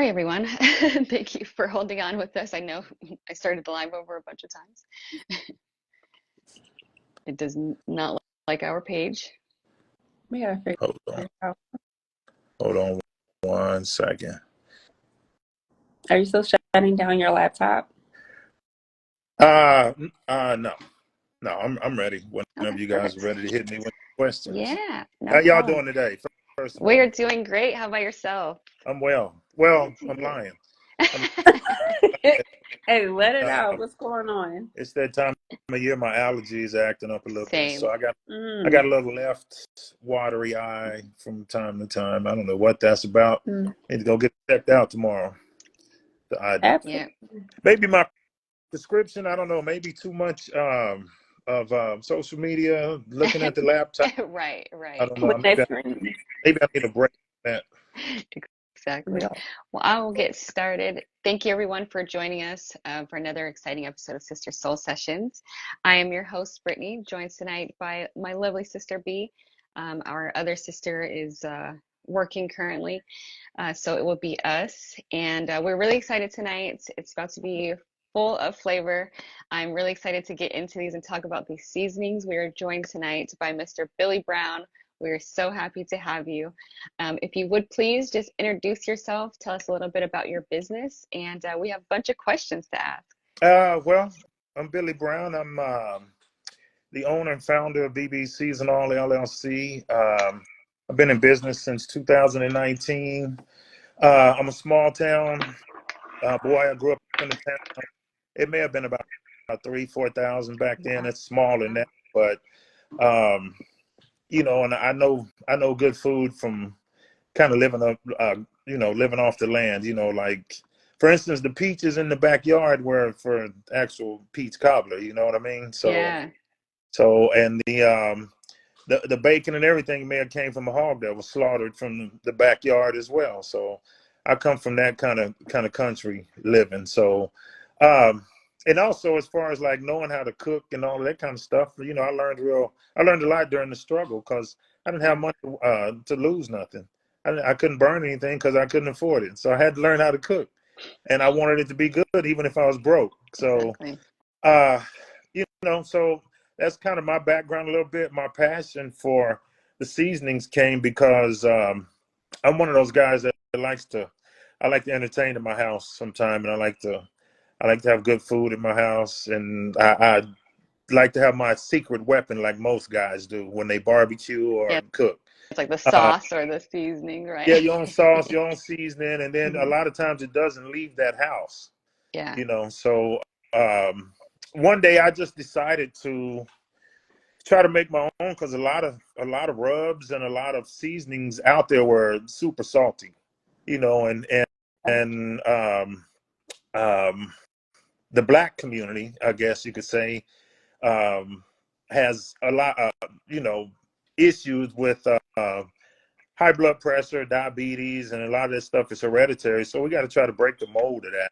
Sorry, everyone. Thank you for holding on with us. I know I started the live over a bunch of times. It does not look like our page. We gotta figure Hold on. it out. Hold on 1 second. Are you still shutting down your laptop? No. No, I'm ready. Whenever Okay, you guys perfect. are ready to hit me with questions. Yeah, How no y'all problem. doing today? First of all, We're doing great. How about yourself? I'm well. Good Well, to I'm hear. lying. I'm, Hey, let it out. uh, What's going on? it's that time of year my allergies are acting up a little bit. So Same. I got a little left watery eye from time to time. I don't know what that's about. Need to go get checked out tomorrow. The eye doctor. Absolutely. Yeah. Maybe my prescription, I don't know, maybe too much of social media, looking at the laptop. Right, I right. don't know. With that screen. Maybe I need a break from that. Exactly. Yeah. Well, I will get started. Thank you, everyone, for joining us for another exciting episode of Sister Soul Sessions. I am your host, Brittany, joined tonight by my lovely sister, B. Our other sister is working currently, so it will be us. And we're really excited tonight. It's about to be full of flavor. I'm really excited to get into these and talk about these seasonings. We are joined tonight by Mr. Billy Brown. We're so happy to have you. If you would please just introduce yourself, tell us a little bit about your business, and we have a bunch of questions to ask. Well, I'm Billy Brown. I'm the owner and founder of BB Seasonal LLC. I've been in business since 2019. I'm a small town boy. I grew up in the town. It may have been about 3,000-4,000 back then. It's smaller than that, but and I know good food from kind of living up, living off the land. Like for instance, the peaches in the backyard were for actual peach cobbler. You know what I mean? Yeah. And the bacon and everything may have came from a hog that was slaughtered from the backyard as well. So I come from that kind of country living. So and also as far as like knowing how to cook and all of that kind of stuff, I learned a lot during the struggle because I didn't have money to lose nothing. I couldn't burn anything because I couldn't afford it. So I had to learn how to cook, and I wanted it to be good even if I was broke. So Exactly. so that's kind of my background a little bit. My passion for the seasonings came because I'm one of those guys that I like to entertain in my house sometime, and I like to have good food in my house, and I like to have my secret weapon like most guys do when they barbecue or Yeah, cook. it's like the Uh, sauce or the seasoning, yeah, right? your own sauce, your own seasoning, and then a lot of times it doesn't leave that house. Yeah. So one day I just decided to try to make my own because a lot of rubs and a lot of seasonings out there were super salty, and the black community, I guess you could say, um, has a lot of issues with high blood pressure, diabetes, and a lot of this stuff is hereditary. So we got to try to break the mold of that.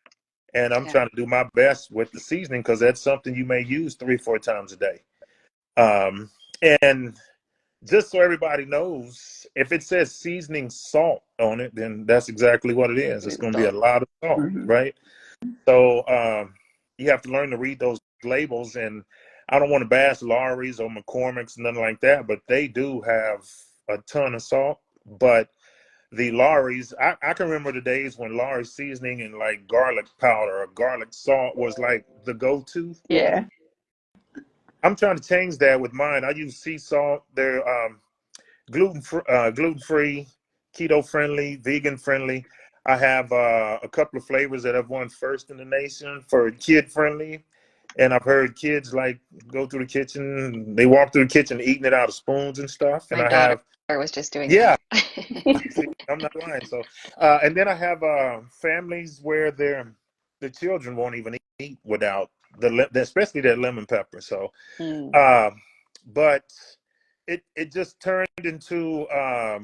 And I'm Yeah. trying to do my best with the seasoning because that's something you may use 3-4 times a day. And just so everybody knows, if it says seasoning salt on it, then that's exactly what it is. It's going to be a lot of salt, right? So you have to learn to read those labels. And I don't want to bash Lawry's or McCormick's, nothing like that, but they do have a ton of salt. But the Lawry's, I can remember the days when Lawry's seasoning and like garlic powder or garlic salt was like the go-to. Yeah. I'm trying to change that with mine. I use sea salt. They're gluten-free, keto-friendly, vegan-friendly. I have a couple of flavors that have won first in the nation for kid-friendly. And I've heard kids like go through the kitchen, they walk through the kitchen eating it out of spoons and stuff. And My I daughter have, was just doing yeah, that. see, I'm not lying. So, and then I have families where the children won't even eat without especially that lemon pepper. So, Mm. but it just turned into I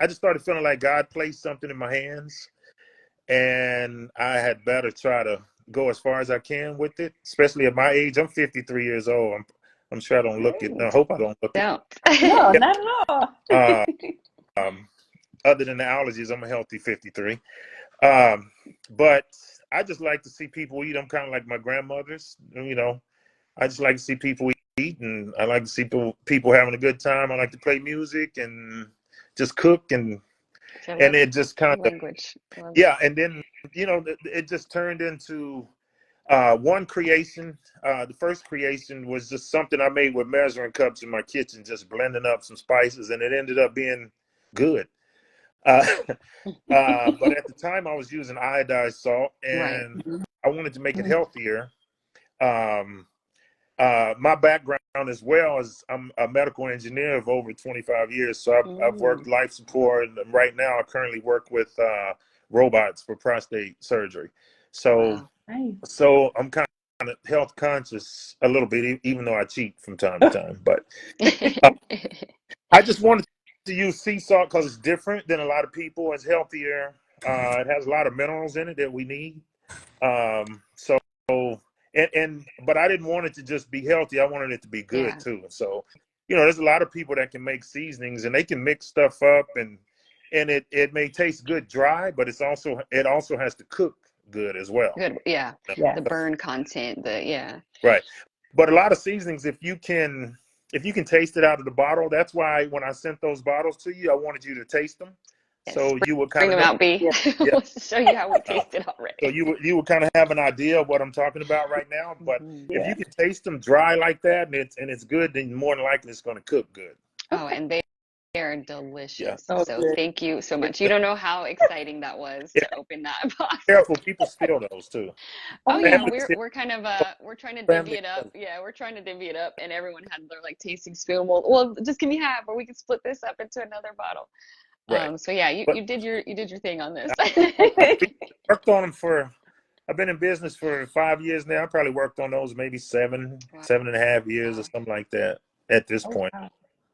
just started feeling like God placed something in my hands, and I had better try to go as far as I can with it. Especially at my age, I'm 53 years old. I'm sure I don't look it. I hope I don't look it. Don't. No, Yeah. not at all. Um, other than the allergies, I'm a healthy 53. Um, but I just like to see people eat. I'm kind of like my grandmothers, you know. I just like to see people eat, and I like to see people having a good time. I like to play music and just cook, I and love it just kind the of, language. I love it. yeah. And then it just turned into one creation. The first creation was just something I made with measuring cups in my kitchen, just blending up some spices, and it ended up being good. Uh, but at the time, I was using iodized salt, Right. and I wanted to make it healthier. Um, my background as well is I'm a medical engineer of over 25 years. So I've worked Mm, life support, and right now I currently work with robots for prostate surgery. So wow. Nice. so I'm kind of health conscious a little bit, even though I cheat from time to time. But uh, I just wanted to use sea salt because it's different than a lot of people. It's healthier. It has a lot of minerals in it that we need. So but I didn't want it to just be healthy. I wanted it to be good Yeah, too. So, there's a lot of people that can make seasonings and they can mix stuff up and it may taste good dry, but it also has to cook good as well. good. Yeah, Yeah. the burn content. Yeah. Right. But a lot of seasonings, if you can taste it out of the bottle, that's why when I sent those bottles to you, I wanted you to taste them, Yes. so you would kind Bring of them know. out, B. Yeah. Yeah. We'll show you how we Uh, taste it so already. you would kind of have an idea of what I'm talking about right now. But Hmm. if Yeah. you can taste them dry like that and it's good, then more than likely it's going to cook good. Oh, Okay. and they are Yeah. delicious. Oh, So good. thank you so Yeah. much. You don't know how exciting that was Yeah. to open that box. Careful, people steal those too. Oh Oh, yeah, yeah. Family we're steal. we're kind of we're trying to divvy Family. it up. Yeah, we're trying to divvy it up, and everyone had their like tasting spoon. Well, just give me half, or we can split this up into another bottle. Right. So yeah, you But you did your thing on this. I worked on them for. I've been in business for 5 years now. I probably worked on those maybe seven and a half years or Wow. something like that at this Oh, point.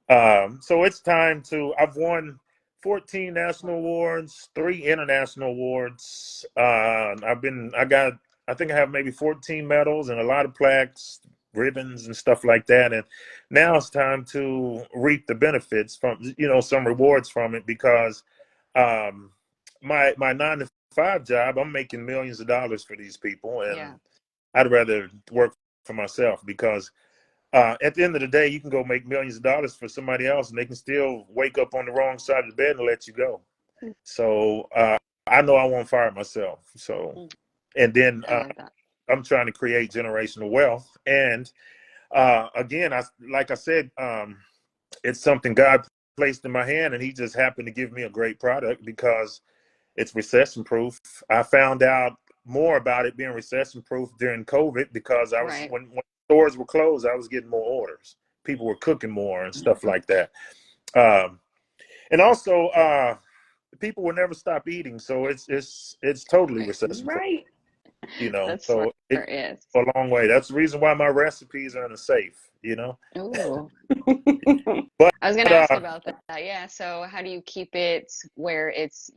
wow. So it's time to. I've won 14 national awards, 3 international awards. I think I have maybe 14 medals and a lot of plaques, ribbons, and stuff like that. And now it's time to reap the benefits from, some rewards from it because um, my 9 to 5 job, I'm making millions of dollars for these people, and Yeah. I'd rather work for myself because at the end of the day, you can go make millions of dollars for somebody else, and they can still wake up on the wrong side of the bed and let you go. So I know I won't fire myself. So, Mm, and then I love that. I'm trying to create generational wealth. And again, like I said, it's something God placed in my hand, and He just happened to give me a great product because it's recession proof. I found out more about it being recession proof during COVID because I was Right. when stores were closed, I was getting more orders. People were cooking more and stuff like that. Um, and also, people will never stop eating, so it's totally Right. recession proof. Right. That's smart. So it Yes. goes a long way. That's the reason why my recipes are in a safe. Ooh. But I was gonna ask about that. Yeah. So how do you keep it where it's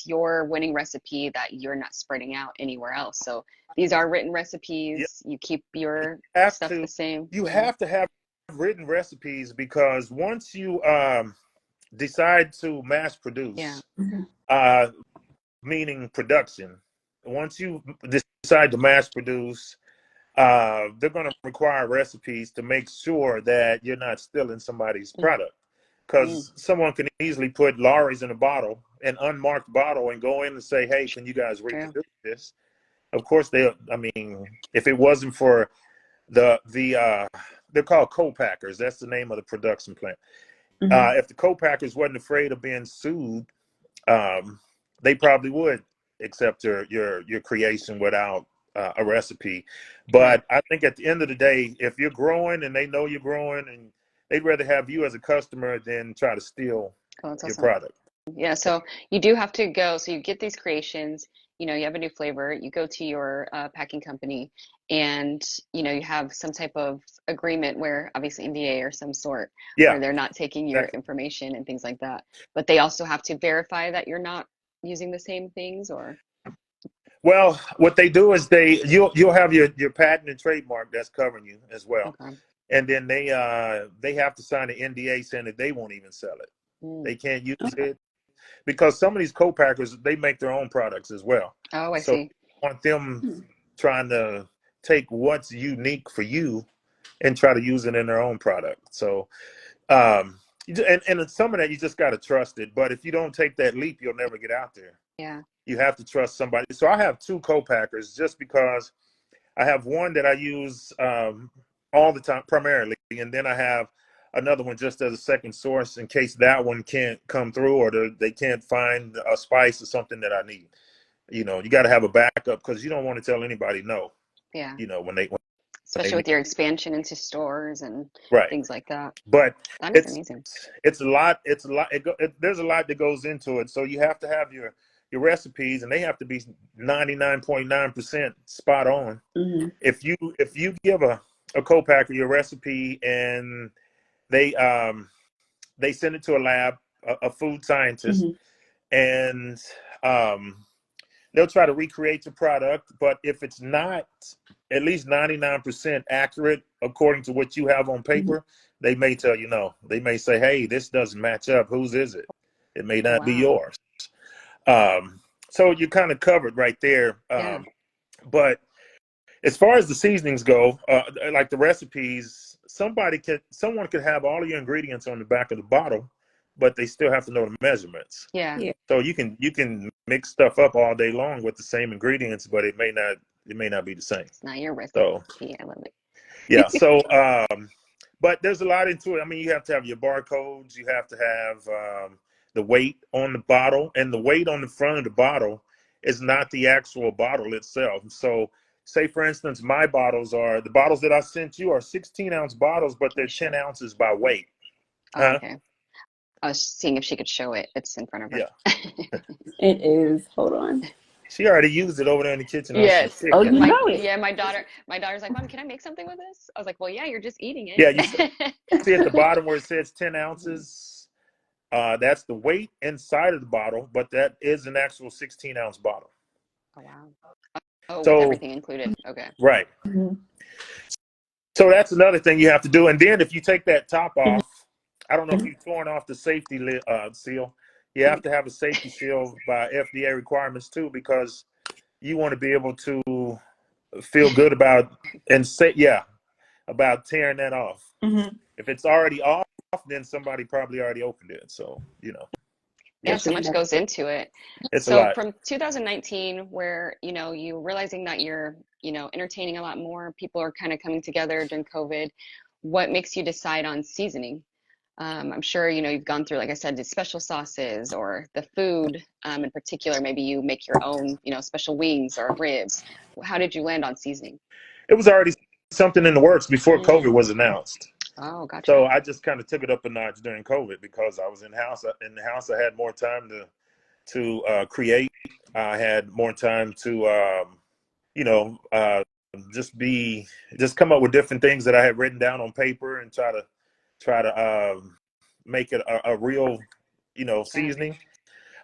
your winning recipe that you're not spreading out anywhere else? So these are written yeah, recipes. You keep your have stuff to the same. you Hmm. have to have written recipes because once you decide to mass Yeah. produce, uh, meaning production. Once you decide to mass produce, they're going to require recipes to make sure that you're not stealing somebody's product. Mm-hmm. Because someone can easily put Lawry's in a bottle, an unmarked bottle, and go in and say, "Hey, can you guys True. reproduce this?" Of course, I mean, if it wasn't for the they're called co-packers. That's the name of the production plant. Mhm. If the co-packers wasn't afraid of being sued, um, they probably would accept your creation without a recipe. Right. But I think at the end of the day, if you're growing and they know you're growing, and they'd rather have you as a customer than try to steal Cool. That's your awesome. product. Yeah, so you do have to go. So you get these creations, you have a new flavor, you go to your packing company, and you have some type of agreement where obviously NDA or some sort Yeah, where they're not taking your exactly. information and things like that. But they also have to verify that you're not using the same things or Well, what they do is you'll have your patent and trademark that's covering you as well, okay. and then they have to sign an NDA saying that they won't even sell it. Mm, They can't use it. because some of these co-packers, they make their own products as well. Oh, I So see. you want them trying to take what's unique for you and try to use it in their own product. So, and some of that you just got to trust it. But if you don't take that leap, you'll never get out there. Yeah. You have to trust somebody. So I have two co-packers just because I have one that I use all the time primarily, and then I have another one just as a second source in case that one can't come through or they can't find a spice or something that I need. You know, you got to have a backup because you don't want to tell anybody no. Yeah. You know, when they Especially need with your expansion into stores and right. things like that. But That is it's amazing. it's a lot. It's a lot. There's a lot that goes into it. So you have to have your recipes, and they have to be 99.9% spot on. Mm-hmm. If you give a co-packer your recipe and they send it to a lab, a food scientist, Mm-hmm. and they'll try to recreate the product. But if it's not at least 99% accurate according to what you have on Mm-hmm. paper, they may tell you no. They may say, "Hey, this doesn't match up. Whose is it?" It may Oh, not be wow. yours. So you're kind of covered right there. Yeah. But as far as the seasonings go, like the recipes, someone could have all of your ingredients on the back of the bottle, but they still have to know the measurements. Yeah. Yeah. So you can mix stuff up all day long with the same ingredients, but it may not be the same. It's not your recipe. So I love it. yeah. So but there's a lot into it. I mean, you have to have your barcodes. You have to have the weight on the bottle, and the weight on the front of the bottle is not the actual bottle itself. So, say for instance, the bottles that I sent you are 16-ounce bottles, but they're Oh, 10 sure. ounces by weight. Oh, Huh? okay. I was seeing if she could show it. It's in front of her. Yeah. It is. Hold on. She already used it over there in the kitchen on some Yes. Oh, chicken. you know it. My daughter's like, Mom, can I make something with this? I was like, well, yeah, you're just eating Yeah, you it. see at the bottom where it says 10 Mhm. ounces. That's the weight inside of the bottle, but that is an actual 16-ounce bottle. Oh, wow. Oh, with So, everything included. Okay. right. Mm-hmm. So that's another thing you have to do. And then if you take that top Mm-hmm. off, I don't know if you've torn off the safety seal. You have to have a safety seal by FDA requirements too, because you want to be able to feel good about and say, yeah, about tearing that off. Mm-hmm. If it's already off, then somebody probably already opened it. So, Yeah, yeah, so Definitely much never. goes into it. it's a So lot. from 2019, where, you realizing that you're, entertaining a lot more, people are kind of coming together during COVID. What makes you decide on seasoning? I'm sure, you've gone through, like I said, the special sauces or the food in particular. Maybe you make your own, special wings or ribs. How did you land on seasoning? It was already something in the works before Mm. COVID was announced. Oh, gotcha. So I just kind of took it up a notch during COVID because I was in house. In the house, I had more time to create. I had more time to you know just come up with different things that I had written down on paper and try to make it a real Right. seasoning.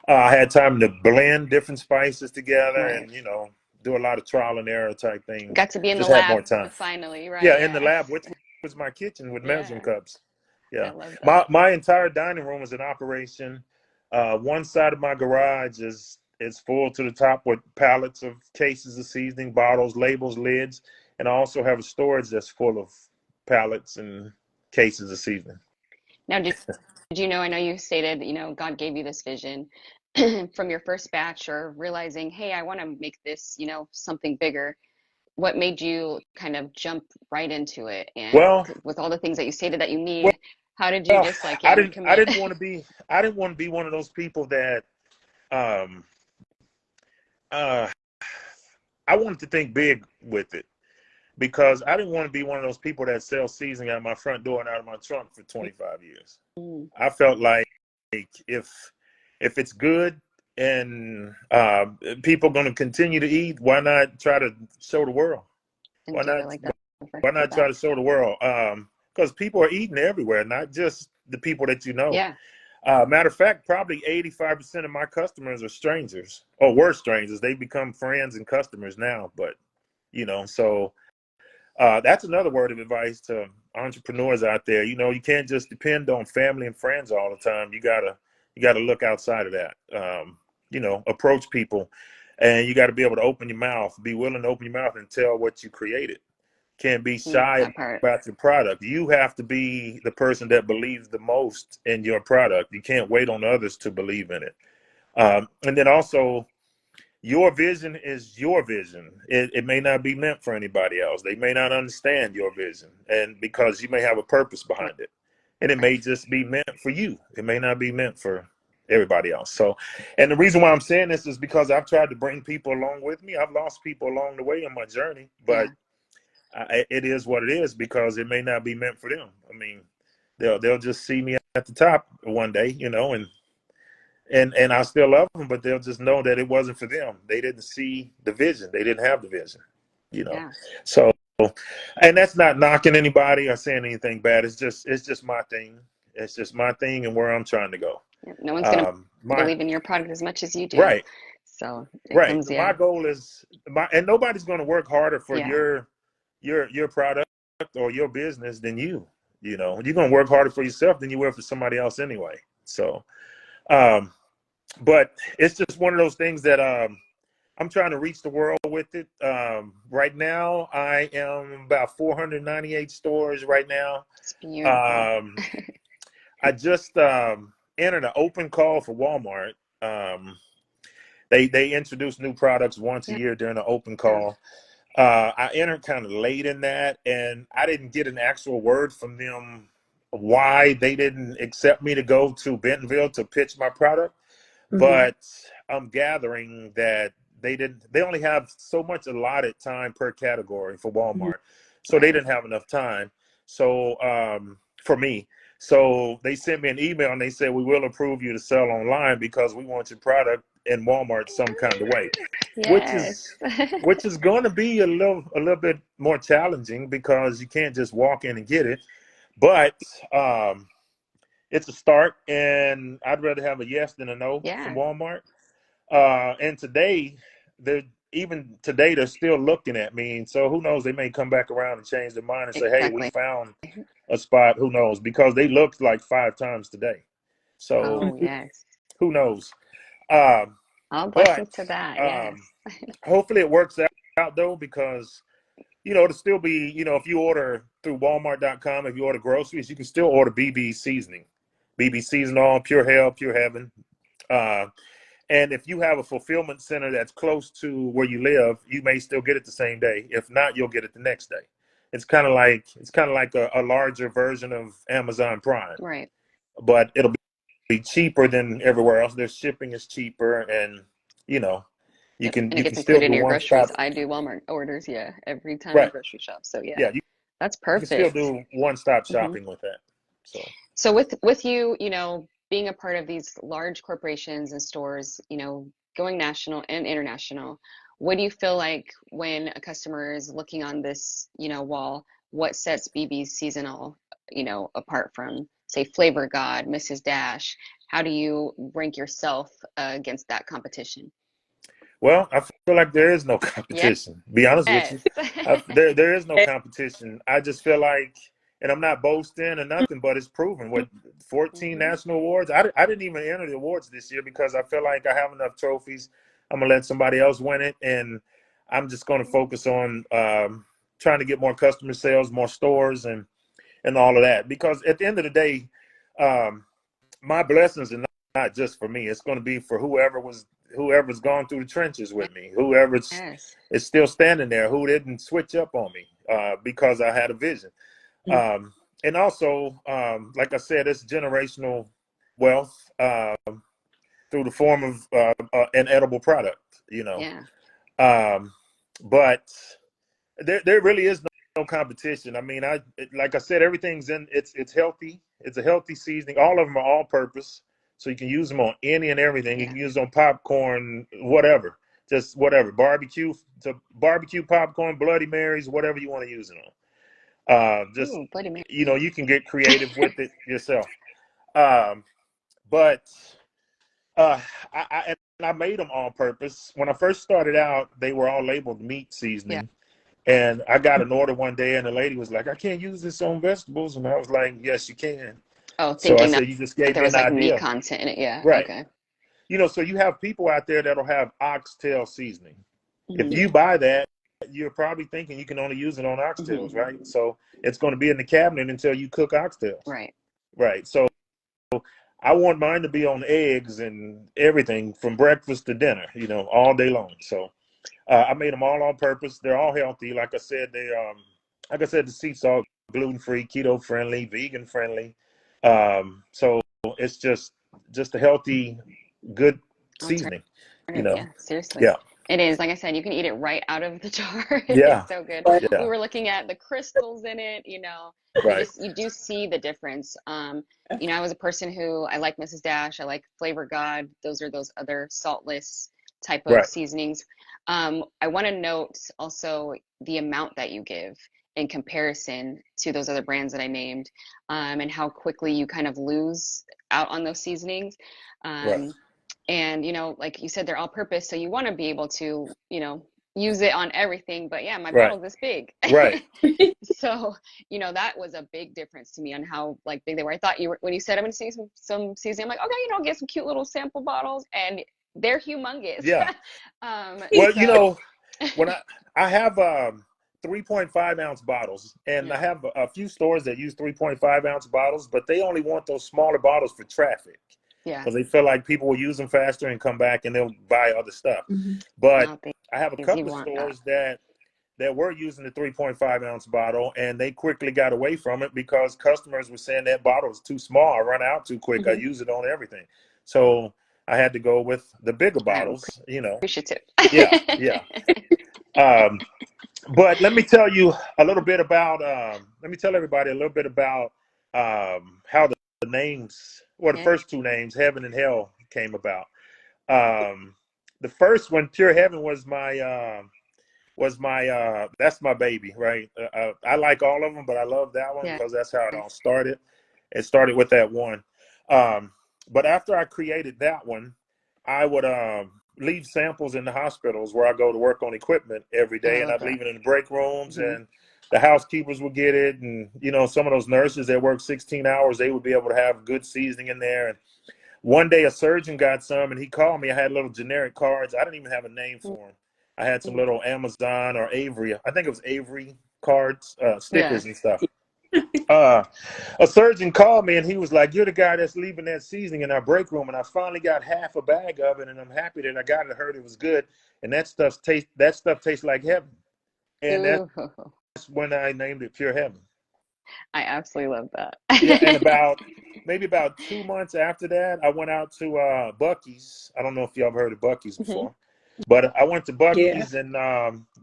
I had time to blend different spices together Right. and do a lot of trial and error type things. Got to be in the Just had more lab time. finally, right? Yeah, in the Yeah. lab, which was my kitchen with measuring Yeah. cups. I Yeah, love my that. my entire dining room is in operation. One side of my garage is full to the top with pallets of cases of seasoning, bottles, labels, lids, and I also have a storage that's full of pallets and cases of seasoning. Now, did you know, I know you stated, God gave you this vision from your first batch or realizing, hey, I want to make this, something bigger. What made you kind of jump right into it? And Well, with all the things that you stated that you well, need, how did you just like, yeah, I I'm gonna didn't I commit? didn't want to be I didn't want to be one of those people that um uh I wanted to think big with it because I didn't want to be one of those people that sell seasoning out my front door and out of my trunk for 25 years. Mm, I felt like if if it's good and people going to continue to eat, why not try to show the world? and Why do not it like that why for not try that. to show the world? Because people are eating everywhere, not just the people that you know. Yeah. Matter of fact, probably 85% of my customers are strangers or were strangers. They become friends and customers now. But, so that's another word of advice to entrepreneurs out there. You can't just depend on family and friends all the time. You got to You got to look outside of that. Approach people, and you got to be able to open your mouth, be willing to open your mouth and tell what you created. Can't be shy That part. about your product. You have to be the person that believes the most in your product. You can't wait on others to believe in it. And then also, your vision is your vision. It may not be meant for anybody else. They may not understand your vision, and because you may have a purpose behind it, and it may just be meant for you. It may not be meant for everybody else. So, and the reason why I'm saying this is because I've tried to bring people along with me. I've lost people along the way in my journey, but it is what it is, because it may not be meant for them. I mean, they'll just see me at the top one day, and I still love them, but they'll just know that it wasn't for them. They didn't see the vision. They didn't have the vision. So, and that's not knocking anybody or saying anything bad. It's just my thing. It's just my thing and where I'm trying to go. No one's going to believe in your product as much as you do. Right. So it Right. comes, My goal is and nobody's going to work harder for yeah. your product or your business than you. You're going to work harder for yourself than you will for somebody else anyway. So, but it's just one of those things that I'm trying to reach the world with it. Right now, I am about 498 stores right now. It's beautiful. I just entered an open call for Walmart. They introduce new products once a year during the open call. I entered kind of late in that, and I didn't get an actual word from them why they didn't accept me to go to Bentonville to pitch my product. But I'm gathering that they only have so much allotted time per category for Walmart. So they didn't have enough time. So for me, so they sent me an email and they said, we will approve you to sell online because we want your product in Walmart some kind of way, Yes. which is going to be a little bit more challenging because you can't just walk in and get it. But it's a start, and I'd rather have a yes than a no from Walmart. And even today, they're still looking at me. And so who knows? They may come back around and change their mind and say, hey, we found a spot. Who knows? Because they looked like 5 times today. So who knows? All blessings to that. Yes. Hopefully it works out though, because it'll still be, if you order through Walmart.com, if you order groceries, you can still order BB seasoning, BB seasonal, pure hell, pure heaven. And if you have a fulfillment center that's close to where you live, you may still get it the same day. If not, you'll get it the next day. It's kind of like a larger version of Amazon Prime, right? But it'll be cheaper than everywhere else. Their shipping is cheaper, and you can still do in your one groceries. stop. I do Walmart orders, every time I grocery shop. So that's perfect. You can still do one stop shopping with that. So with you, being a part of these large corporations and stores, going national and international, what do you feel like when a customer is looking on this, wall? What sets BB's seasonal, apart from, say, Flavor God, Mrs. Dash? How do you rank yourself against that competition? Well, I feel like there is no competition. Be honest with you, there is no competition. I just feel like, and I'm not boasting or nothing, but it's proven with 14 national awards. I didn't even enter the awards this year because I feel like I have enough trophies. I'm gonna let somebody else win it, and I'm just gonna focus on trying to get more customer sales, more stores, and all of that. Because at the end of the day, my blessings are not just for me. It's going to be for whoever's gone through the trenches with me, whoever's is still standing there, who didn't switch up on me because I had a vision. And also, like I said, it's generational wealth through the form of an edible product, but there really is no competition. I mean, like I said, everything's it's healthy. It's a healthy seasoning. All of them are all purpose. So you can use them on any and everything. You can use them on popcorn, whatever, just whatever, barbecue popcorn, Bloody Marys, whatever you want to use it on. Bloody Mary. You can get creative with it yourself. But I made them all purpose. When I first started out, they were all labeled meat seasoning. Yeah. And I got an order one day, and the lady was like, I can't use this on vegetables. And I was like, yes, you can. Oh, So I thinking that said, you just gave there me was an like meat idea. content in it. Yeah. Right. Okay. So you have people out there that'll have oxtail seasoning. If Hmm. you buy that, you're probably thinking you can only use it on Hmm. oxtails, right? So it's going to be in the cabinet until you cook oxtails. Right. Right. So I want mine to be on eggs and everything from breakfast to dinner, all day long. So I made them all on purpose. They're all healthy. Like I said, the sea salt, gluten free, keto friendly, vegan friendly. So it's just a healthy, good seasoning. You Alternative. know, Yeah. Seriously. yeah, It is. Like I said, you can eat it right out of the jar. yeah, It's so good. But We yeah. were looking at the crystals in it, Right, you do see the difference. I was a person who I like Mrs. Dash, I like Flavor God. Those are those other saltless type of right, seasonings. I want to note also the amount that you give in comparison to those other brands that I named, and how quickly you kind of lose out on those seasonings. right, Um, and like you said, they're all purpose, so you want to be able to use it on everything. But yeah, my right, bottle's this big. right. So that was a big difference to me on how like big they were. I thought you were, when you said I'm gonna see some seasoning, I'm like, okay, get some cute little sample bottles, and they're humongous. Yeah. Well, So when I have 3.5 ounce bottles, and I yeah, have a few stores that use 3.5 ounce bottles, but they only want those smaller bottles for traffic yeah, because they feel like people will use them faster and come back and they'll buy other stuff. Mhm. But no I have a things you couple of want that. stores that were using the 3.5 ounce bottle, and they quickly got away from it because customers were saying that bottle is too small. I run out too quick. I Mhm. use it on everything. So I had to go with the bigger I'm bottles. appreciative. Yeah, yeah. Um, but let me tell you a little bit about, let me tell everybody a little bit about how the names, well, the Yeah, first two names, Heaven and Hell, came about. Um, the first one, Pure Heaven, was my that's my baby, right? I like all of them, but I love that one yeah, because that's how it all started. It started with that one. Um, but after I created that one, I would leave samples in the hospitals where I go to work on equipment every oh, I day, and love I'd that. leave it in the break rooms, Hmm. and the housekeepers would get it, and some of those nurses that work 16 hours, they would be able to have good seasoning in there. And one day a surgeon got some, and he called me. I had little generic cards. I didn't even have a name for them. I had some little Amazon or Avery, I think it was Avery cards, Yeah. stickers and stuff. Uh, a surgeon called me and he was like, "You're the guy that's leaving that seasoning in our break room." And I finally got half a bag of it, and I'm happy that I got it. I heard it was good, and that stuff tastes like heaven. And that's Ooh, when I named it Pure Heaven. I absolutely love Yeah, and that. maybe about 2 months after that, I went out to Bucky's. I don't know if y'all have heard of Bucky's Hmm. before, but I went to Yeah. Bucky's, and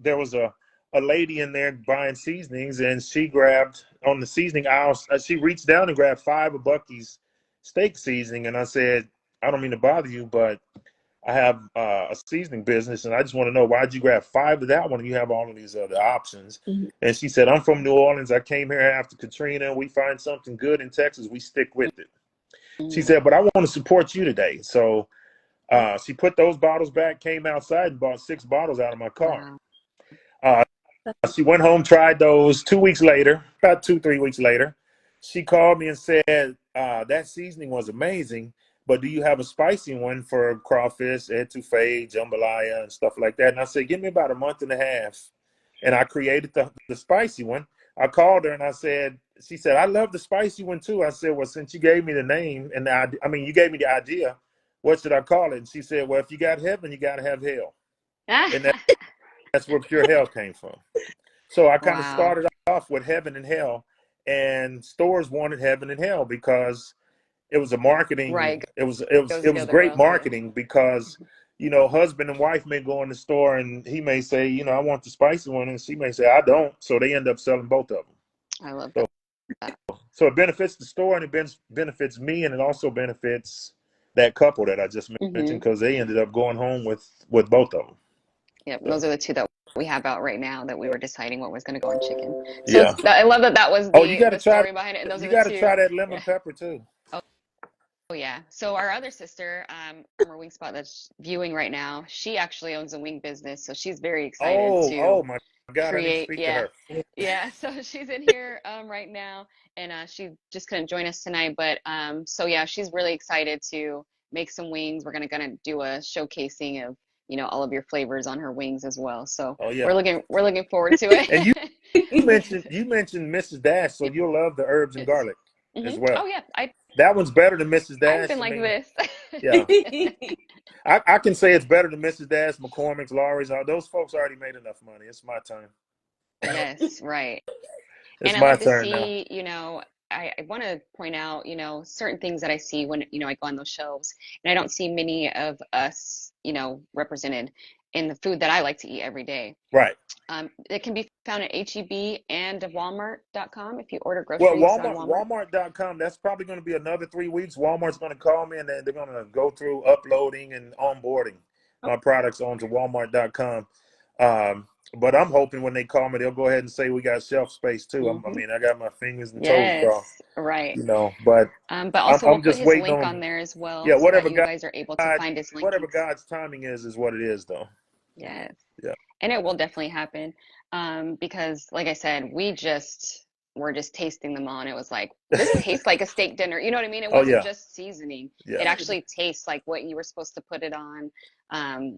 there was a lady in there buying seasonings, and she grabbed on the seasoning aisle. She reached down and grabbed 5 of Bucky's steak seasoning, and I said, "I don't mean to bother you, but I have a seasoning business, and I just want to know, why'd you grab 5 of that one and you have all of these other options?" Mhm. And she said, "I'm from New Orleans. I came here after Katrina. We find something good in Texas, we stick with it." She Mm. said, "But I want to support you today." So she put those bottles back, came outside, and bought 6 bottles out of my car. Wow. Uh, she went home, tried those 2 weeks later, about 3 weeks later. She called me and said, "That seasoning was amazing, but do you have a spicy one for crawfish, etouffee, jambalaya, and stuff like that?" And I said, "Give me about a month and a half." And I created the spicy one. I called her and I said, she said, "I love the spicy one too." I said, "Well, since you gave me the name and you gave me the idea, what should I call it?" And she said, "Well, if you got heaven, you got to have hell." And that's where Pure Hell came from. So I kind of Wow. started off with Heaven and Hell, and stores wanted Heaven and Hell because it was a marketing. Right. It was Goes it was together great well. Yeah. marketing because husband and wife may go in the store and he may say, "I want the spicy one," and she may say, "I don't." So they end up selling both of them. I love So that. so it benefits the store, and it benefits me, and it also benefits that couple that I just Hmm. mentioned because they ended up going home with both of them. Yep. So Those are the two that we have out right now that we were deciding what was going to go on chicken. So yeah. I love that that was Oh, you got to the try. story behind it, and those You are the got to two. try that Yeah. lemon pepper too. Oh, Oh yeah. So our other sister, from our wing spot that's viewing right now, she actually owns a wing business, so she's very excited Oh to my God, I need to create. speak to Yeah, her. yeah. So she's in here right now, and she just couldn't join us tonight. But so yeah, she's really excited to make some wings. We're gonna do a showcasing of all of your flavors on her wings as well. So Oh we're yeah. looking forward to And it. you mentioned Mrs. Dash, so you'll love the herbs and Yes. garlic as Hmm. well. Oh yeah, That one's better than Mrs. I've Dash. been I like mean, this. yeah, I can say it's better than Mrs. Dash, McCormick's, Laurie's. Those folks already made enough money. It's my turn. Yes, right. It's And I my love to turn now. see, I want to point out, certain things that I see when, I go on those shelves. And I don't see many of us, represented in the food that I like to eat every day. Right. It can be found at H.E.B and Walmart.com if you order Well, groceries on Walmart. Walmart.com, that's probably going to be another 3 weeks. Walmart's going to call me and they're going to go through uploading and onboarding my products onto Walmart.com. But I'm hoping when they call me, they'll go ahead and say we got shelf space too. I Hmm. mean, I got my fingers and toes crossed, Yes, right. but But I'm, also we'll I'm put just his waiting link on on, there as well yeah, so that you guys are able to find his whatever links. God's timing is what it is though. Yes. Yeah. And it will definitely happen. Because like I said, we're just tasting them all and it was like, this tastes like a steak dinner. You know what I mean? It Oh wasn't yeah. just seasoning. It Yeah. actually tastes like what you were supposed to put it on.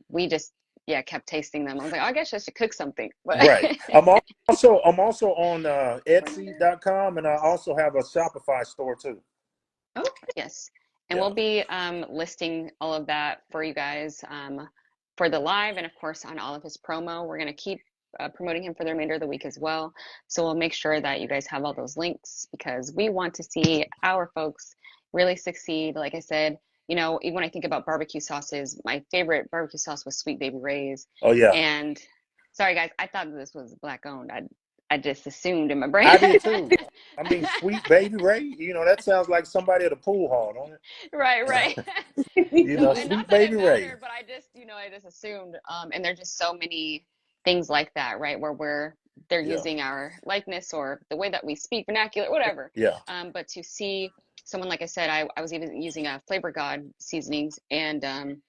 We just yeah, kept tasting them. I was like, oh, I guess I should cook something. But Right. I'm also on Etsy.com, and I also have a Shopify store too. Oh, yes. And Yeah. we'll be listing all of that for you guys for the live and, of course, on all of his promo. We're going to keep promoting him for the remainder of the week as well. So we'll make sure that you guys have all those links because we want to see our folks really succeed. Like I said, even when I think about barbecue sauces, my favorite barbecue sauce was Sweet Baby Ray's. Oh yeah. And sorry, guys, I thought this was black owned. I just assumed in my brain. I did too. I mean, Sweet Baby Ray. That sounds like somebody at a pool hall, don't Right, right. it? So, and not Sweet that it Baby Ray. mattered, but I just assumed. And there's just so many things like that, right? Where they're Yeah. using our likeness or the way that we speak, vernacular, whatever. Yeah. But to see someone, like I said, I was even using a Flavor God seasonings, and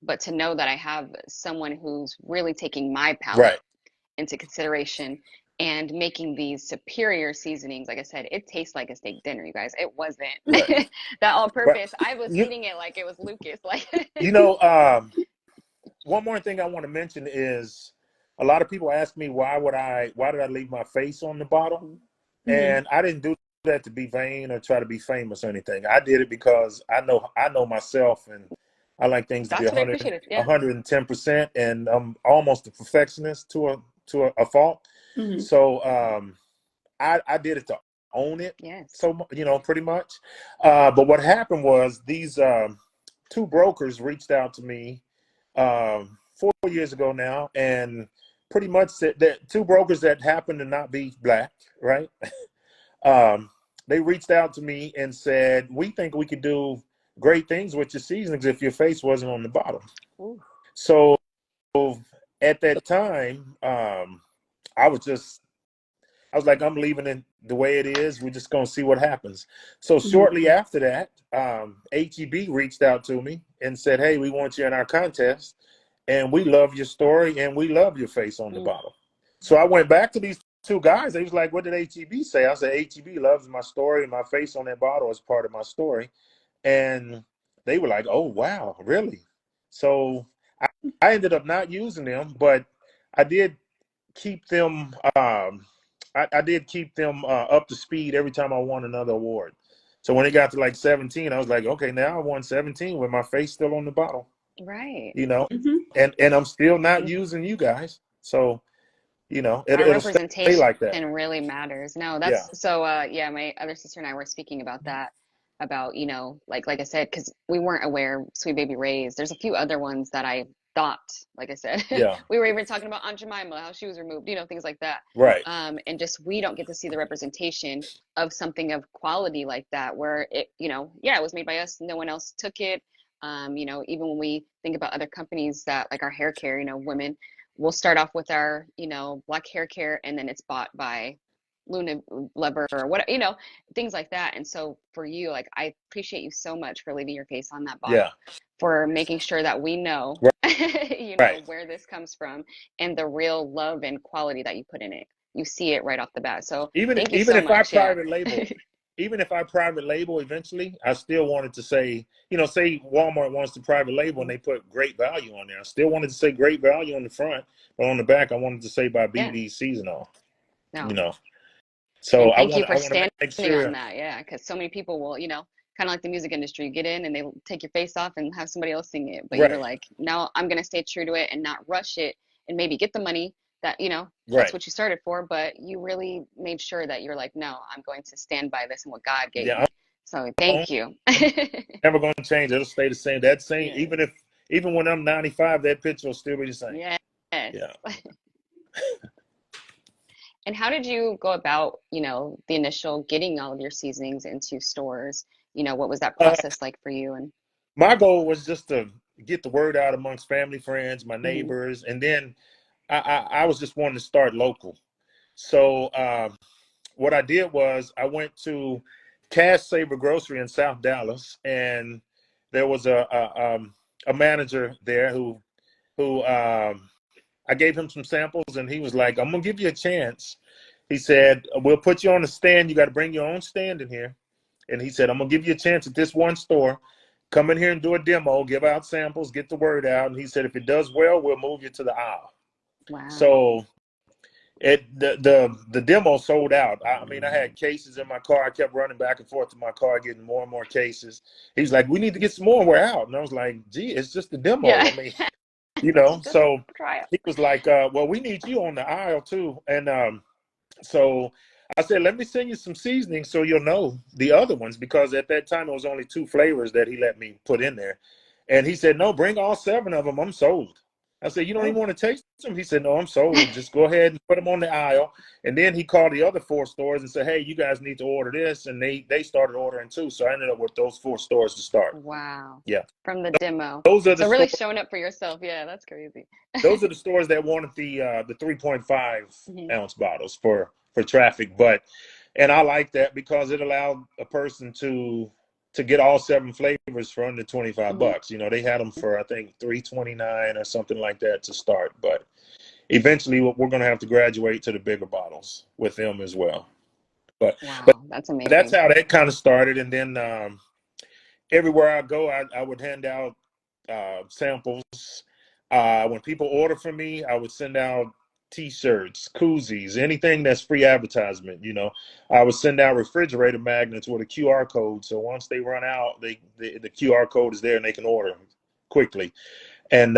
but to know that I have someone who's really taking my palate Right. into consideration and making these superior seasonings. Like I said, it tastes like a steak dinner, you guys. It wasn't Right. that all But purpose. I was you, eating it like it was Lucas. Like, you know, one more thing I want to mention is a lot of people ask me why did I leave my face on the bottle? mhm. And I didn't do that to be vain or try to be famous or anything. I did it because I know myself, and I like things to be That's what I appreciated. Yeah. 110%, and I'm almost a perfectionist to a fault. mhm. So I did it to own it. Yes. So pretty much. But what happened was these two brokers reached out to me 4 years ago now, and pretty much said that two brokers that happen to not be black, right? They reached out to me and said, we think we could do great things with your seasonings if your face wasn't on the bottom. Ooh. So at that time, I was like, I'm leaving it the way it is. We're just going to see what happens. So Mhm. shortly after that, H.E.B reached out to me and said, hey, we want you in our contest, and we love your story, and we love your face on the Mm. bottle. So I went back to these two guys. They was like, what did H.E.B say? I said, H.E.B loves my story, and my face on that bottle is part of my story. And they were like, oh, wow, really? So I ended up not using them, but I did keep them I did keep them up to speed every time I won another award. So when it got to like 17, I was like, okay, now I won 17 with my face still on the bottle, Right. Mhm. and I'm still not And using you guys. So, our it'll stay representation like that. really matters. No, Yeah. that's so yeah, my other sister and I were speaking about that, about, like I said, because we weren't aware Sweet Baby Ray's. There's a few other ones that I thought, like I said, Yeah. we were even talking about Aunt Jemima, how she was removed, things like that. Right. And just we don't get to see the representation of something of quality like that, where it, yeah, it was made by us, no one else took it. Even when we think about other companies that like our hair care, women, we'll start off with our, black hair care, and then it's bought by, Luna Lover or what, things like that. And so for you, like, I appreciate you so much for leaving your face on that Yeah. bottle, for making sure that we know, Right. Right. where this comes from and the real love and quality that you put in it. You see it right off the bat. So Even thank you even so if I much. Yeah. private label, even if I private label eventually, I still wanted to say, say Walmart wants to private label and they put great value on there. I still wanted to say great value on the front, but on the back, I wanted to say by Yeah. BD seasonal. No. So And I thank you want for I want to make standing on sure. that. Yeah, because so many people will, kind of like the music industry, you get in and they take your face off and have somebody else sing it. But you're Right. like, no, I'm going to stay true to it and not rush it and maybe get the money that, that's Right. what you started for. But you really made sure that you're like, no, I'm going to stand by this and what God gave Yeah. me. So thank you. I'm never going to change. It'll stay the same. That same, Yeah. even when I'm 95, that picture will still be the same. Yes. Yeah. And how did you go about, the initial getting all of your seasonings into stores? What was that Uh, process like for you? And my goal was just to get the word out amongst family, friends, my Mhm. neighbors, and then I was just wanting to start local. So what I did was I went to Cash Saver Grocery in South Dallas, and there was a manager there who I gave him some samples, and he was like, "I'm gonna give you a chance." He said, "We'll put you on the stand. You got to bring your own stand in here." And he said, "I'm gonna give you a chance at this one store. Come in here and do a demo, give out samples, get the word out." And he said, "If it does well, we'll move you to the aisle." Wow. So the demo sold out. I mean, I had cases in my car. I kept running back and forth to my car, getting more and more cases. He's like, "We need to get some more. We're out." And I was like, "Gee, it's just a demo." Yeah. I mean, Just So try it. he was like, "Well, we need you on the aisle too." And so I said, "Let me send you some seasonings so you'll know the other ones," because at that time it was only 2 flavors that he let me put in there. And he said, "No, bring all 7 of them. I'm sold." I said, "You don't even Oh. want to taste them?" He said, "No, I'm sold. Just go ahead and put them on the aisle." And then he called the other 4 stores and said, "Hey, you guys need to order this." And they started ordering too. So I ended up with those 4 stores to start. Wow. Yeah. From the demo. Those are the So really stores. showing up for yourself. Yeah, that's crazy. Those are the stores that wanted the 3.5 Mhm. ounce bottles for traffic. And I like that because it allowed a person to get all 7 flavors for under 25 Mhm. bucks. They had them for I think 3.29 or something like that to start, but eventually we're going to have to graduate to the bigger bottles with them as well. But Wow, that's that's amazing. how that kind of started. And then everywhere I go, I would hand out samples. When people order from me, I would send out T-shirts, koozies, anything that's free advertisement. I would send out refrigerator magnets with a QR code. So once they run out, the QR code is there and they can order quickly. And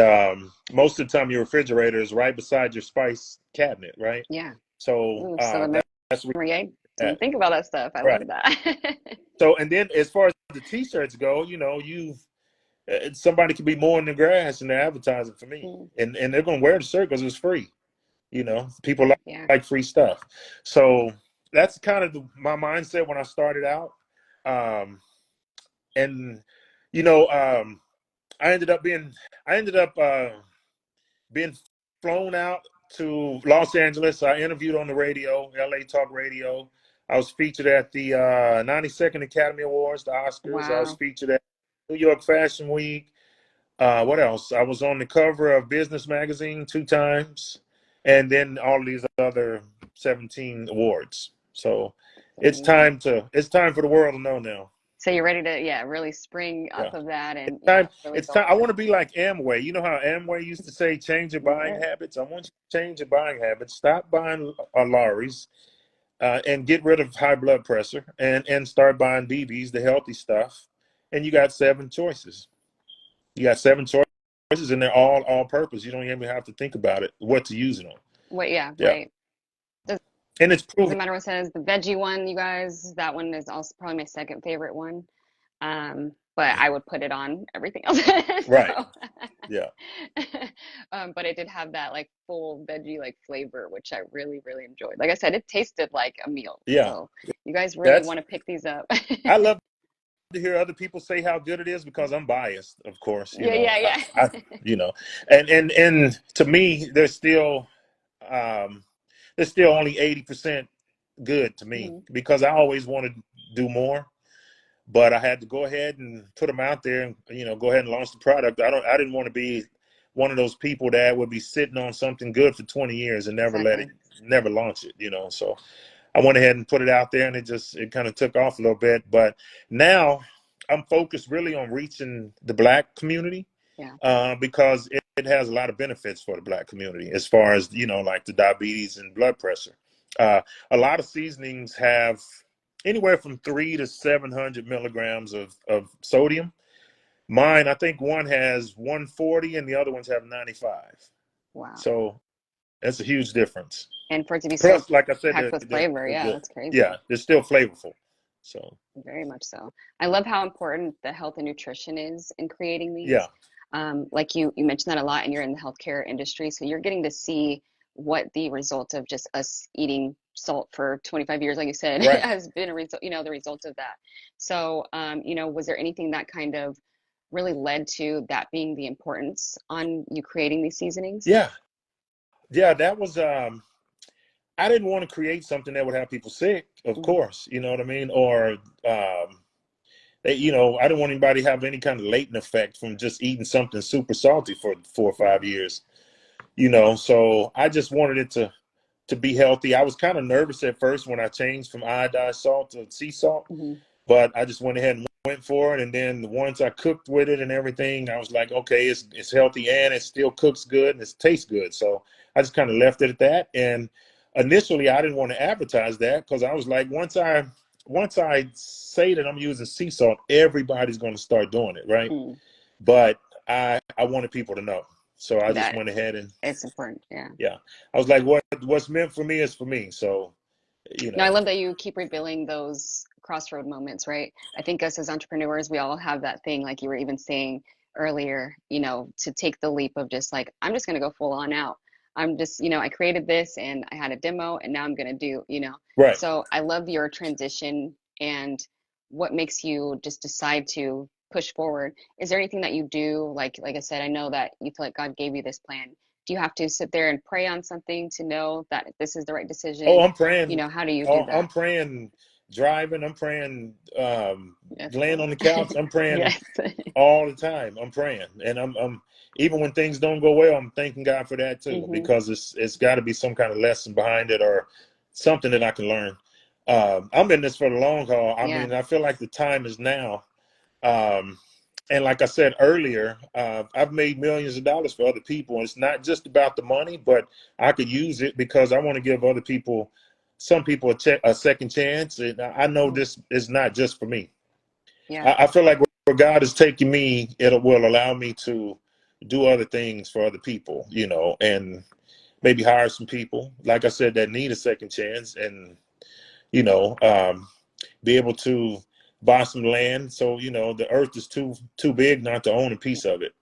most of the time, your refrigerator is right beside your spice cabinet, right? Yeah. So Ooh, so the that's where memory, I you're didn't think about that stuff. I right. love that. So and then as far as the T-shirts go, somebody could be mowing the grass and they're advertising for me, Mm, and they're gonna wear the shirt because it's free. People yeah. like free stuff. So that's kind of my mindset when I started out. Um, and you know, um, I ended up being flown out to Los Angeles. I interviewed on the radio, LA Talk Radio. I was featured at the 92nd Academy Awards, the Oscars. I was Wow. featured at New York Fashion Week. What else? I was on the cover of Business Magazine 2 times, and then all these other 17 awards. So That's amazing. it's time for the world to know now. So you're ready to, yeah, really spring Yeah. off of that and, yeah, Time. really It's go time. I for it. want to be like Amway. You know how Amway used to say, "Change your buying Yeah. habits." I want you to change your buying habits. Stop buying lorries, and get rid of high blood pressure, and start buying BBs, the healthy stuff. And you got 7 choices. You got 7 choices, and they're all purpose. You don't even have to think about it. What to use it on. Wait, yeah, Yeah, right. Does, and it's proven. doesn't matter what it says. The veggie one, you guys, that one is also probably my second favorite one. But I would put it on everything else. Right. So, Yeah. but it did have that like full veggie like flavor, which I really, really enjoyed. Like I said, it tasted like a meal. Yeah. So you guys really That's. want to pick these up. I love to hear other people say how good it is because I'm biased, of course. Yeah, yeah, I yeah. you know, and to me, um, there's still only 80% good to me Mhm. because I always wanted to do more, but I had to go ahead and put them out there and, go ahead and launch the product. I didn't want to be one of those people that would be sitting on something good for 20 years and Exactly. never launch it, So I went ahead and put it out there, and it kind of took off a little bit. But now I'm focused really on reaching the Black community, Yeah. because it has a lot of benefits for the Black community as far as, like the diabetes and blood pressure. A lot of seasonings have anywhere from 300 to 700 milligrams of sodium. Mine, I think one has 140 and the other ones have 95. Wow. So that's a huge difference. And for it to be so Plus, like I said, packed with flavor, yeah, that's crazy. yeah, it's still flavorful. So Very much so. I love how important the health and nutrition is in creating yeah, these. Like you mentioned that a lot, and you're in the healthcare industry, so you're getting to see what the result of just us eating salt for 25 years, like you said, right. has been a result, the result of that. So, was there anything that kind of really led to that being the importance on you creating these seasonings? Yeah, yeah. That was I didn't want to create something that would have people sick, of Hmm. course. You know what I mean? Or I didn't want anybody to have any kind of latent effect from just eating something super salty for 4 or 5 years. So I just wanted it to be healthy. I was kind of nervous at first when I changed from iodized salt to sea salt, Hmm. but I just went ahead and went for it. And then once I cooked with it and everything, I was like, okay, it's healthy and it still cooks good and it tastes good. So I just kind of left it at that. And initially, I didn't want to advertise that because I was like, once I say that I'm using sea salt, everybody's going to start doing it, right? Mm. But I wanted people to know, so I just That went ahead and it's important, yeah. yeah, I was like, what's meant for me is for me. So you No, I know, love that you keep revealing those crossroad moments, right? I think us as entrepreneurs, we all have that thing, like you were even saying earlier, to take the leap of just like, I'm just going to go full on out. I'm just, I created this and I had a demo and now I'm going to do. right. So I love your transition and what makes you just decide to push forward. Is there anything that you do? Like I said, I know that you feel like God gave you this plan. Do you have to sit there and pray on something to know that this is the right Oh, decision? I'm praying. How do you do Oh, I'm that? praying driving. I'm praying Yes, laying Lord. on the couch. I'm praying Yes. all the time. I'm praying, and I'm even when things don't go well, I'm thanking God for that too, Hmm. because it's got to be some kind of lesson behind it or something that I can learn. I'm in this for the long haul. I Yeah. mean, I feel like the time is now. Um, and like I said earlier, I've made millions of dollars for other people. And it's not just about the money, but I could use it because I want to give other people, some people, a second chance. And I know Mhm. this is not just for me. Yeah. I feel like where God is taking me, it will allow me to do other things for other people, and maybe hire some people, like I said, that need a second chance, and you know, um, be able to buy some land. So the earth is too big not to own a piece of it.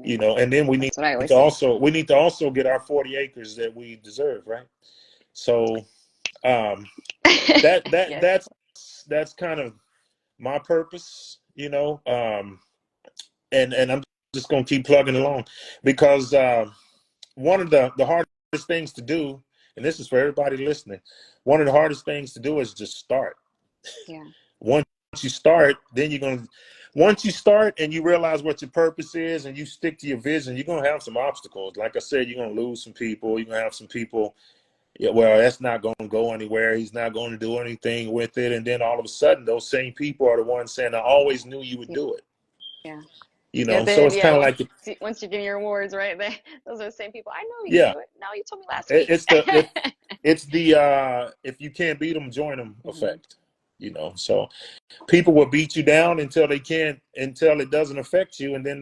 Yeah. And then That's what I always say. we need to also get our 40 acres that we deserve, right? So um, that that Yes. that's kind of my purpose, and I'm just gonna keep plugging along because one of the hardest things to do, and this is for everybody listening, one of the hardest things to do is just start. Yeah. Once you start, then once you start and you realize what your purpose is and you stick to your vision, you're gonna have some obstacles. Like I said, you're gonna lose some people. You're gonna have some people, yeah, well, that's not gonna go anywhere. He's not gonna do anything with it. And then all of a sudden, those same people are the ones saying, "I always knew you would Yeah. do it." Yeah. Yeah. So Then, it's yeah. kind of like, Once you're getting your awards, right? Those are the same people. I know you can yeah, do it. No, you told me last it, week. it's the it, it's the if you can't beat them, join them Hmm. effect. So people will beat you down until it doesn't affect you, and then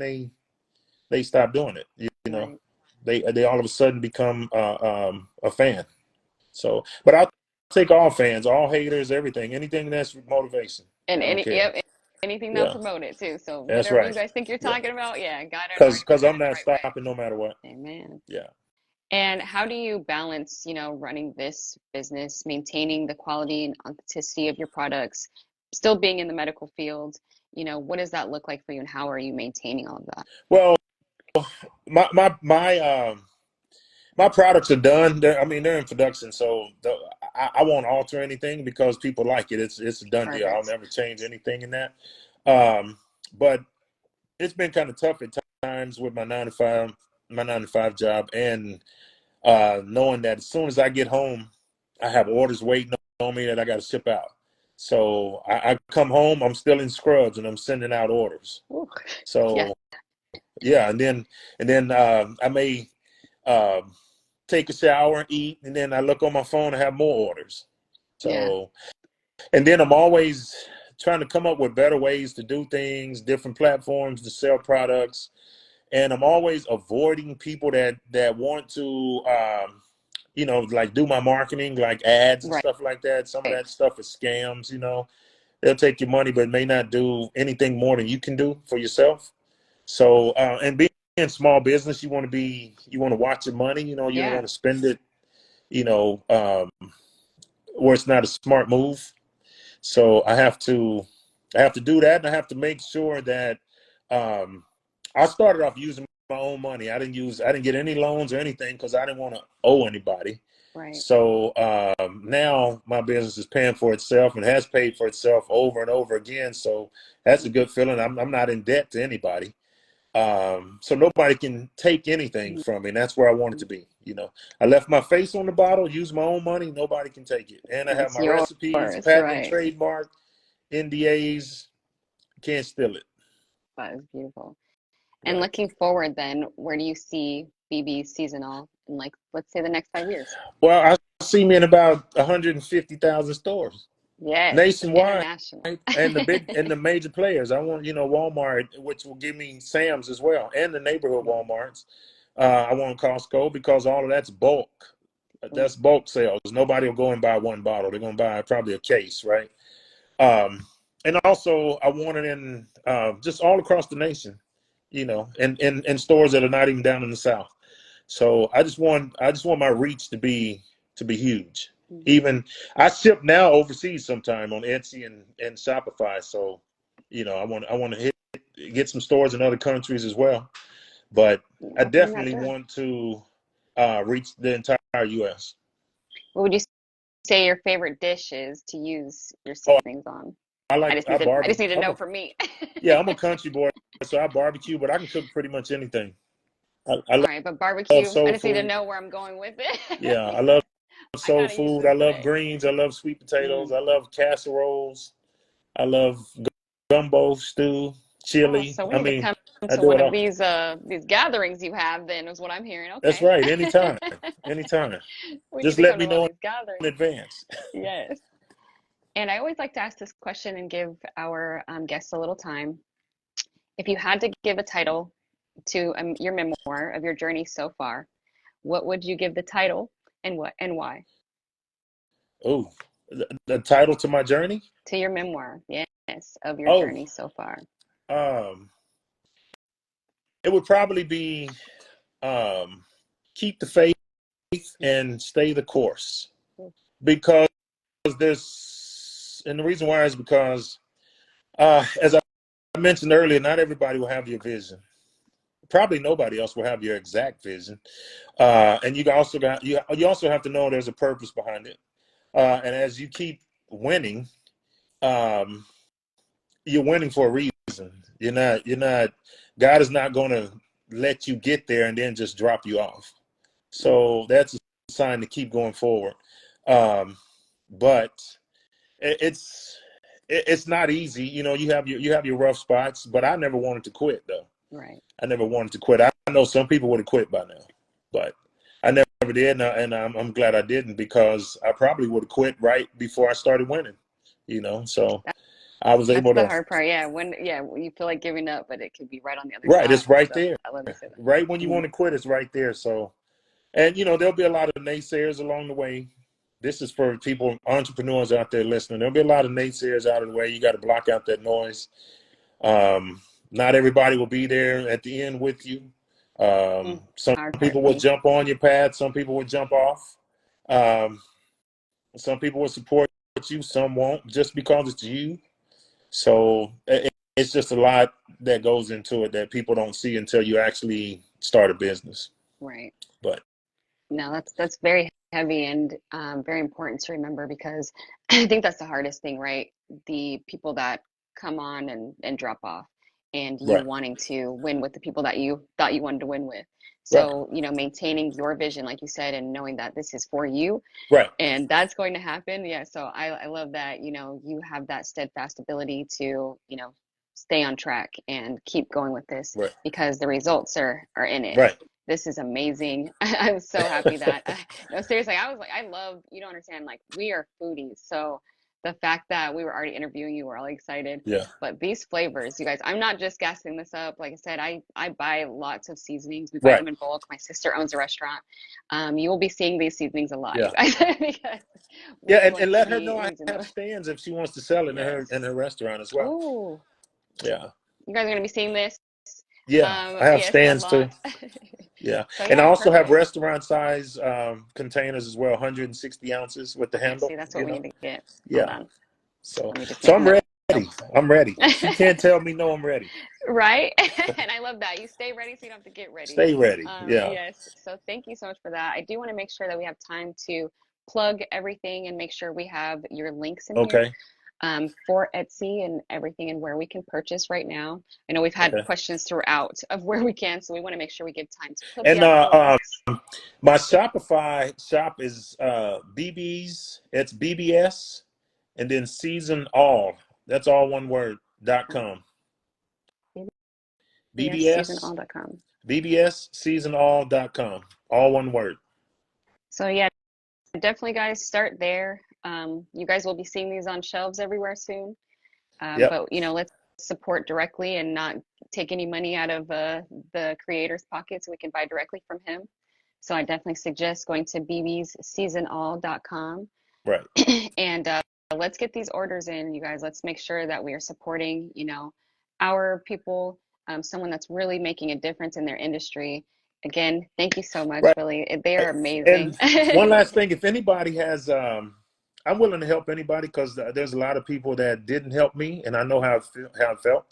they stop doing it. Right. They all of a sudden become a fan. So, but I'll take all fans, all haters, everything, anything that's motivation. And I don't care. yep, anything they'll Yeah, promote it too. So that's whatever you right. guys think you're Yeah, talking about, yeah, God had already because put it I'm in the not right way. stopping no matter what. Amen. Yeah. And how do you balance, running this business, maintaining the quality and authenticity of your products, still being in the medical field? What does that look like for you, and how are you maintaining all of that? Well, my products are done. I mean, they're in production, so I won't alter anything because people like it. It's a done deal. I'll Perfect. never change anything in that. But it's been kind of tough at times with my 9 to 5 job, and knowing that as soon as I get home, I have orders waiting on me that I got to ship out. So I come home, I'm still in scrubs, and I'm sending out orders. Ooh. Yeah. So yeah, and then I may take a shower and eat, and then I look on my phone and have more orders. Yeah. So, and then I'm always trying to come up with better ways to do things, different platforms to sell products, and I'm always avoiding people that want to, like do my marketing, like ads and Right. stuff like that. Some of that stuff is scams. They'll take your money, but may not do anything more than you can do for yourself. So, and being in small business, you want to watch your money. You don't Yeah. want to spend it, where it's not a smart move. So I have to do that, and I have to make sure that I started off using my own money. I didn't get any loans or anything because I didn't want to owe anybody. Right. So now my business is paying for itself and has paid for itself over and over again. So that's a good feeling. I'm not in debt to anybody. So nobody can take anything from me. And that's where I want it to be. I left my face on the bottle, use my own money. Nobody can take it. And I have It's my recipes, yours, patent and right? trademark, NDAs. Can't steal it. That is beautiful. And Right. looking forward, then, where do you see BB seasonal in, like, let's say the next 5 years? Well, I see me in about 150,000 stores Yes, nationwide, international. and the major players. I want, Walmart, which will give me Sam's as well, and the neighborhood Walmarts. I want Costco because all of that's bulk. That's bulk sales. Nobody will go and buy one bottle. They're going to buy probably a case, right? And also, I want it in just all across the nation, and stores that are not even down in the South. So I just want my reach to be huge. Even I ship now overseas sometime on Etsy and Shopify. So, I want to get some stores in other countries as well. But I Opening that definitely door. want to reach the entire U.S. What would you say your favorite dish is to use your Oh, seasonings on? I I just barbecue. need to know for me. Yeah, I'm a country boy, so I barbecue, but I can cook pretty much anything. I All right, but love barbecue, I soul just need to food. know where I'm going with Yeah, it. I love I soul gotta use food. this I love today. greens. I love sweet potatoes. Mm. I love casseroles. I love gumbo, stew, Oh, chili. so we I need to mean, come I to do one it of all. these gatherings you have then is what I'm hearing. That's Okay. right. Anytime. Anytime. We need Just to let come me to one of know these gatherings. in advance. Yes. And I always like to ask this question and give our guests a little time. If you had to give a title to your memoir of your journey so far, what would you give the title and why? Oh, the title to my journey? To your memoir, yes, of your Oh, journey so far. um, it would probably be keep the faith and stay the course. Because and the reason why is because, as I mentioned earlier, not everybody will have your vision. Probably nobody else will have your exact vision. And you also have to know there's a purpose behind it. And as you keep winning, um, you're winning for a reason. You're not. God is not going to let you get there and then just drop you off. So that's a sign to keep going forward. But it's not easy. You have your rough spots, but I never wanted to quit though. Right. I never wanted to quit. I know some people would have quit by now, but I never did, and I'm glad I didn't because I probably would have quit right before I started winning. So I was That's able the to. hard part. Yeah, when you feel like giving up, but it could be right on the other Right, side. it's right So there. I love you say that. Right when you Mhm. want to quit, it's right there. So, and there'll be a lot of naysayers along the way. This is for people, entrepreneurs out there listening. There'll be a lot of naysayers out of the way. You got to block out that noise. Not everybody will be there at the end with you. Some Hard part people for will me. jump on your path. Some people will jump off. Um, some people will support you. Some won't, just because it's you. So it's just a lot that goes into it that people don't see until you actually start a business. Right. But No, that's very heavy and very important to remember, because I think that's the hardest thing, right? The people that come on and drop off, and you Right. wanting to win with the people that you thought you wanted to win with. Right. So, maintaining your vision, like you said, and knowing that this is for you Right. and that's going to happen. Yeah. So I love that, you have that steadfast ability to, stay on track and keep going with this, Right. because the results are in it. Right. This is amazing. I'm so happy that no, seriously, I was like, I love, you don't understand, like, we are foodies. So the fact that we were already interviewing you, we're all excited. Yeah. But these flavors, you guys, I'm not just gassing this up. Like I said, I buy lots of seasonings. We buy Right. them in bulk. My sister owns a restaurant. You will be seeing these seasonings a lot, you Yeah. guys, because Yeah. we're And going to let her be know I using have them. stands if she wants to sell Yes. in her restaurant as well. Oh, Yeah. you guys are going to be seeing this. Yeah. I have Yes, a stands too. lot. Yeah. So And I yeah, also have perfect. restaurant size containers as well, 160 ounces with the Yeah, handle, see, that's what you we know? need to get. Hold Yeah. on. So Let me just so make a I'm note. ready. I'm ready. She can't tell me no, I'm ready. Right? And I love that. You stay ready so you don't have to get ready. Stay ready. Yeah. Yes. So thank you so much for that. I do want to make sure that we have time to plug everything and make sure we have your links in here, Okay. for Etsy and everything, and where we can purchase right now. I know we've had Okay. questions throughout of where we can, so we want to make sure we give time to put And the links. my Shopify shop is BB's. It's BBS and then season all. That's all one word .com. BBS BBSSeasonall.com. BBS seasonall.com. All one word. So yeah, definitely guys, start there. You guys will be seeing these on shelves everywhere soon. Yep. But let's support directly and not take any money out of the creator's pocket, so we can buy directly from him. So I definitely suggest going to bbsseasonall.com Right. and let's get these orders in, you guys. Let's make sure that we are supporting, our people, someone that's really making a difference in their industry. Again, thank you so much, Right. Billy. They are amazing. And one last thing, if anybody has, I'm willing to help anybody, because there's a lot of people that didn't help me, and I know how it felt.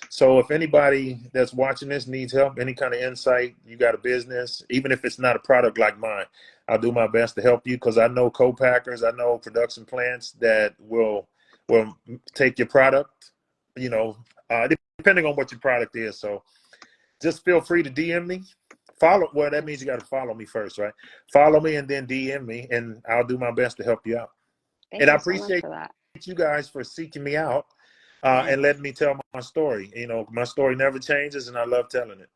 So if anybody that's watching this needs help, any kind of insight, you got a business, even if it's not a product like mine, I'll do my best to help you, because I know co-packers, I know production plants that will take your product, depending on what your product is. So just feel free to DM me. Well, that means you got to follow me first, right? Follow me and then DM me, and I'll do my best to help you out. Thank And I you so much appreciate for that. you guys for seeking me out Yes. and letting me tell my story. My story never changes, and I love telling it.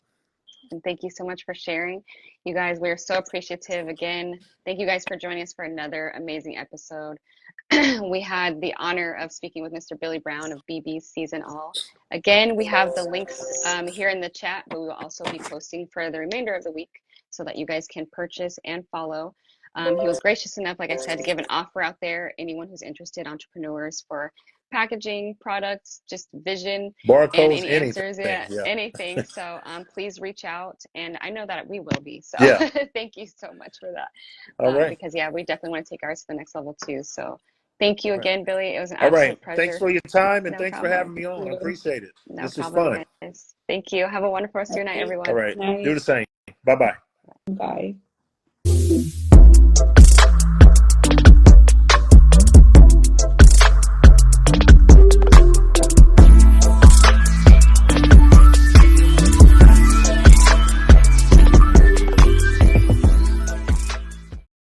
And thank you so much for sharing. You guys, we're so appreciative. Again, thank you guys for joining us for another amazing episode. We had the honor of speaking with Mr. Billy Brown of BB's Season All. Again, we have the links here in the chat, but we will also be posting for the remainder of the week so that you guys can purchase and follow. He was gracious enough, like I said, to give an offer out there. Anyone who's interested, entrepreneurs, for packaging, products, just vision, and Barcodes, any answers, anything. yeah, Yeah. anything. So please reach out, and I know that we will be. So Yeah. thank you so much for that, All right. because yeah, we definitely want to take ours to the next level too. So thank you All right. again, Billy. It was an All right. absolute Thanks pleasure. for your time, and No thanks for problem. having me on. I appreciate it. No This was problem, fun. you guys. Thank you. Have a wonderful rest of your night, All everyone. right. Do Night. the same. Bye-bye. Bye.